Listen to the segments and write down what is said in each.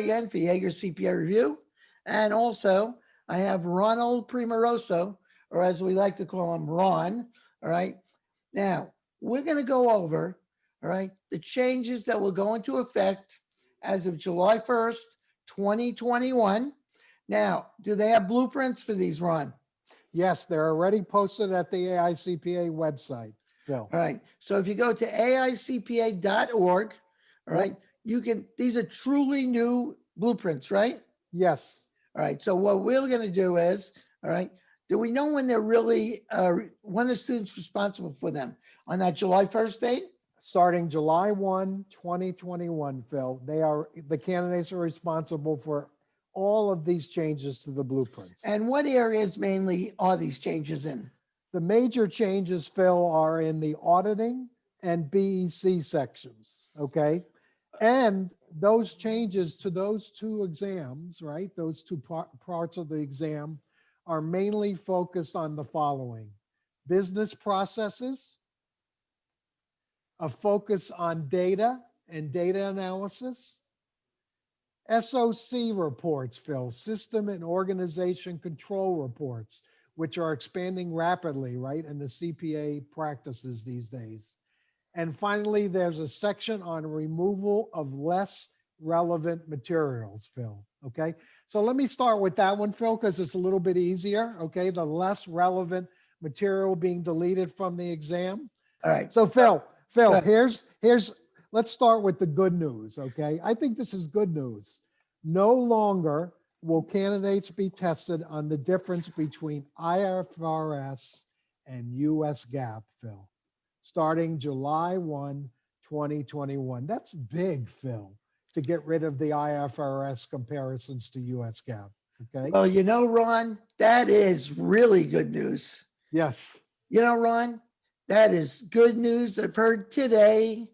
again for Yaeger CPA Review. And also, I have Ronald Premuroso, or as we like to call him, Ron. All right. Now, we're going to go over, all right, the changes that will go into effect as of July 1st, 2021. Now, do they have blueprints for these, Ron? Yes, they're already posted at the AICPA website, Phil. All right. So if you go to aicpa.org, all right, you can, these are truly new blueprints, right? Yes. All right. So what we're going to do is, all right, do we know when they're really, when the student's responsible for them? On that July 1st date? Starting July 1, 2021, Phil, the candidates are responsible for all of these changes to the blueprints. And what areas mainly are these changes in? The major changes, Phil, are in the auditing and BEC sections, okay? And those changes to those two exams, right? Those two parts of the exam are mainly focused on the following: business processes, a focus on data and data analysis, SOC reports, Phil, system and organization control reports, which are expanding rapidly, right, in the CPA practices these days. And finally, there's a section on removal of less relevant materials, Phil, okay? So let me start with that one, Phil, because it's a little bit easier, okay? The less relevant material being deleted from the exam. All right. So Phil, let's start with the good news, okay? I think this is good news. No longer will candidates be tested on the difference between IFRS and US GAAP, Phil, starting July 1, 2021. That's big, Phil, to get rid of the IFRS comparisons to US GAAP, okay? Well, you know, Ron, that is really good news. Yes. You know, Ron, that is good news I've heard today.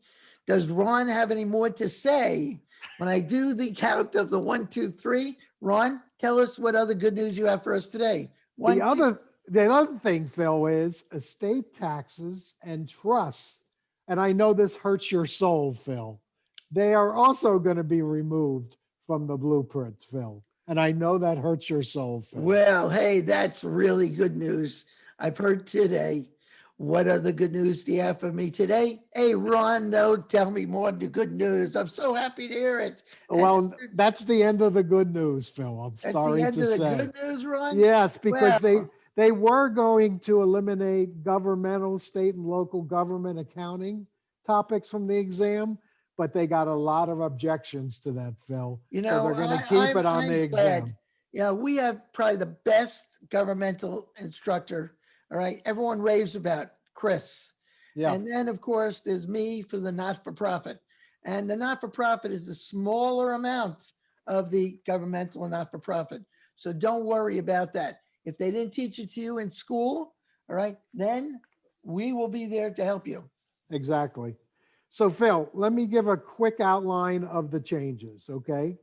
Does Ron have any more to say? When I do the count of the 1, 2, 3, Ron, tell us what other good news you have for us today. The other thing, Phil, is estate taxes and trusts. And I know this hurts your soul, Phil. They are also going to be removed from the blueprints, Phil. And I know that hurts your soul, Phil. Well, hey, that's really good news I've heard today. What other good news do you have for me today? Hey, Ron, no, tell me more of the good news. I'm so happy to hear it. Well, that's the end of the good news, Phil. I'm That's sorry the end to of the say. good news, Ron? Yes, because Well, they were going to eliminate governmental, state, and local government accounting topics from the exam, but they got a lot of objections to that, Phil. you So know, they're going to keep it on the I'm exam. glad. Yeah, we have probably the best governmental instructor. All right. Everyone raves about Chris. Yeah, And then, of course, there's me for the not-for-profit. And the not-for-profit is the smaller amount of the governmental and not-for-profit. So don't worry about that. If they didn't teach it to you in school, all right, then we will be there to help you. exactly. So Phil, let me give a quick outline of the changes, okay?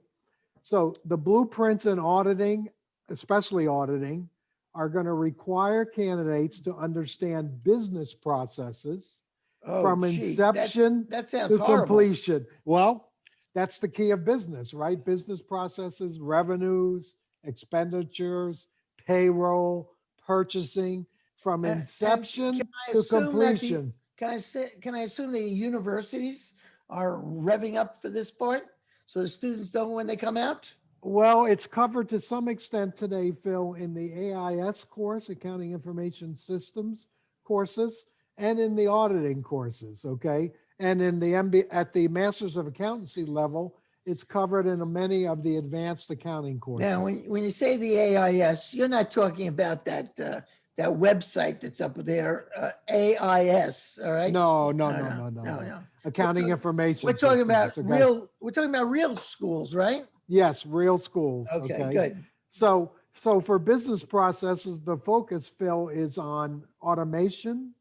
So the blueprints in auditing, especially auditing, are going to require candidates to understand business processes from gee, inception that sounds to horrible. completion. Well, that's the key of business, right? Business processes, revenues, expenditures, payroll, purchasing, from And inception can I to assume that the completion. can I assume the universities are revving up for this part so the students know when they come out? Well, it's covered to some extent today, Phil, in the AIS course, Accounting Information Systems courses, and in the auditing courses, okay? And in the at the Masters of Accountancy level, it's covered in many of the advanced accounting courses. Now, when you say the AIS, you're not talking about that that website that's up there, AIS, all right? No. No. Accounting Information We're talking Systems, about okay? we're talking about real schools, right? Yes, real schools, Okay, okay? good. So for business processes, the focus, Phil, is on automation,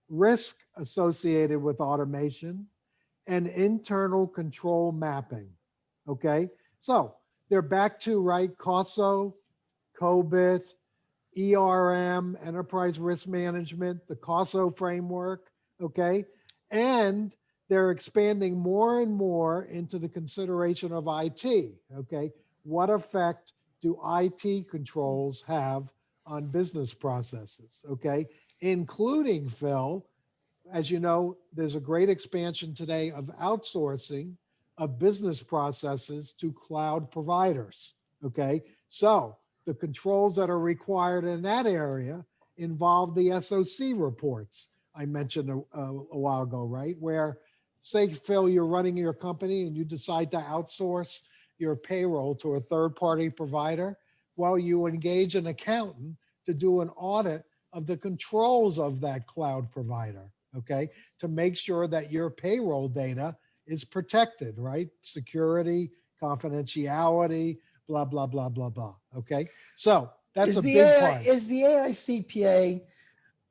risk associated with automation, and internal control mapping, okay? So they're back to, right, COSO, COBIT, ERM, Enterprise Risk Management, the COSO framework, okay? And they're expanding more and more into the consideration of IT, okay? What effect do IT controls have on business processes, okay? Including, Phil, as you know, there's a great expansion today of outsourcing of business processes to cloud providers, okay? So the controls that are required in that area involve the SOC reports I mentioned a while ago, right? Where, say, Phil, you're running your company and you decide to outsource your payroll to a third-party provider. Well, you engage an accountant to do an audit of the controls of that cloud provider, okay? To make sure that your payroll data is protected, right? Security, confidentiality, blah, blah, blah, blah, blah, okay? So that's a big part. Is the AICPA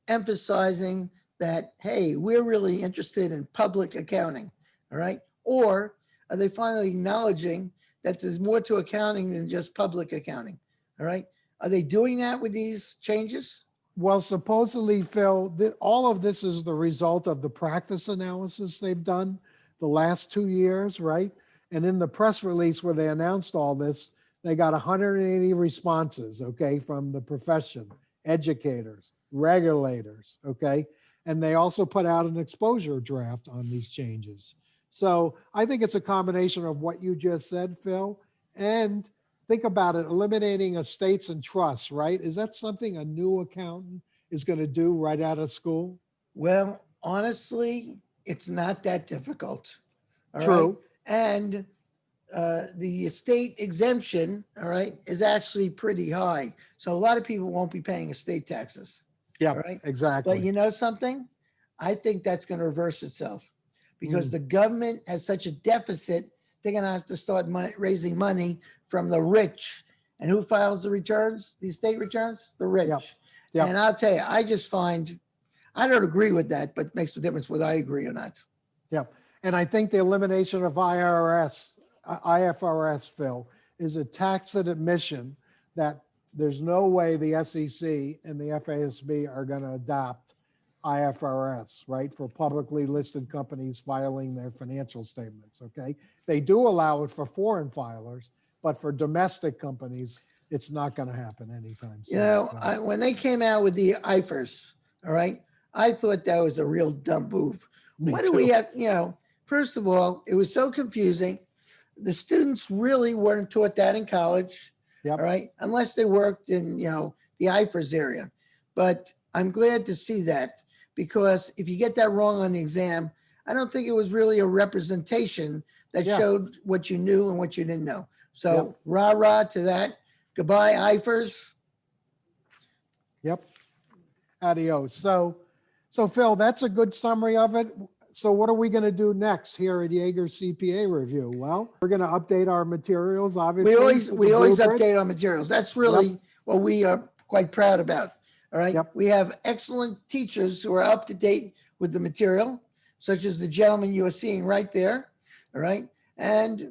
emphasizing that, hey, we're really interested in public accounting, all right? Or are they finally acknowledging that there's more to accounting than just public accounting, all right? Are they doing that with these changes? Well, supposedly, Phil, all of this is the result of the practice analysis they've done the last 2 years, right? And in the press release where they announced all this, they got 180 responses, okay, from the profession, educators, regulators, okay? And they also put out an exposure draft on these changes. So I think it's a combination of what you just said, Phil, and think about it, eliminating estates and trusts, right? Is that something a new accountant is going to do right out of school? Well, honestly, it's not that difficult, all right? True. And the estate exemption, all right, is actually pretty high. So a lot of people won't be paying estate taxes. Yeah, All right. But exactly. you know something? I think that's going to reverse itself because the government has such a deficit. They're going to have to start raising money from the rich. And who files the returns, the estate returns? The rich. Yep. Yep. And I'll tell you, I just find, I don't agree with that, but it makes a difference whether I agree or not. Yep. And I think the elimination of IFRS, Phil, is a tacit admission that there's no way the SEC and the FASB are going to adopt IFRS, right, for publicly listed companies filing their financial statements, okay? They do allow it for foreign filers, but for domestic companies, it's not going to happen anytime soon. You know, so. when they came out with the IFRS, all right, I thought that was a real dumb move. What do we have? You know, first of all, it was so confusing. The students really weren't taught that in college, Yep. all right, unless they worked in, you know, the IFRS area. But I'm glad to see that because if you get that wrong on the exam, I don't think it was really a representation that Yeah. showed what you knew and what you didn't know. So Yep. rah, rah to that. Goodbye, IFRS. Yep. Adios. So Phil, that's a good summary of it. So what are we going to do next here at Yaeger CPA Review? Well, we're going to update our materials, obviously. We always blueprints. update our materials. That's really what we are quite proud about. All right. Yep. We have excellent teachers who are up to date with the material, such as the gentleman you are seeing right there. All right. And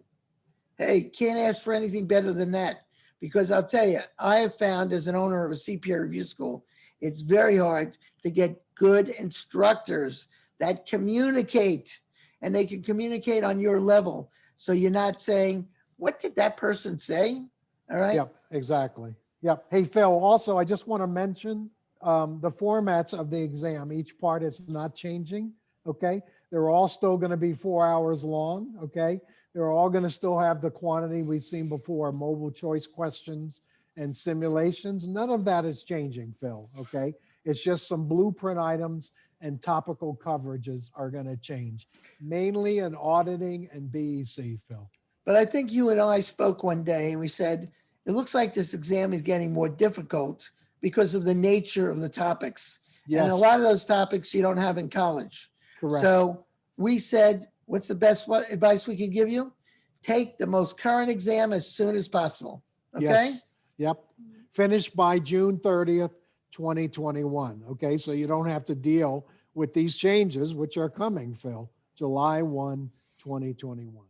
hey, can't ask for anything better than that. Because I'll tell you, I have found as an owner of a CPA review school, it's very hard to get good instructors that communicate, and they can communicate on your level. So you're not saying, what did that person say? All right. Yep, exactly. Yep. Hey, Phil, also, I just want to mention the formats of the exam. Each part is not changing, okay? They're all still going to be 4 hours long, okay? They're all going to still have the quantity we've seen before, multiple choice questions and simulations. None of that is changing, Phil, okay? It's just some blueprint items and topical coverages are going to change, mainly in auditing and BEC, Phil. But I think you and I spoke one day and we said, it looks like this exam is getting more difficult because of the nature of the topics. Yes. And a lot of those topics you don't have in college. Correct. So we said, what's the best advice we could give you? Take the most current exam as soon as possible. Okay. Yes. Yep. Finish by June 30th, 2021. Okay. So you don't have to deal with these changes, which are coming, Phil, July 1, 2021.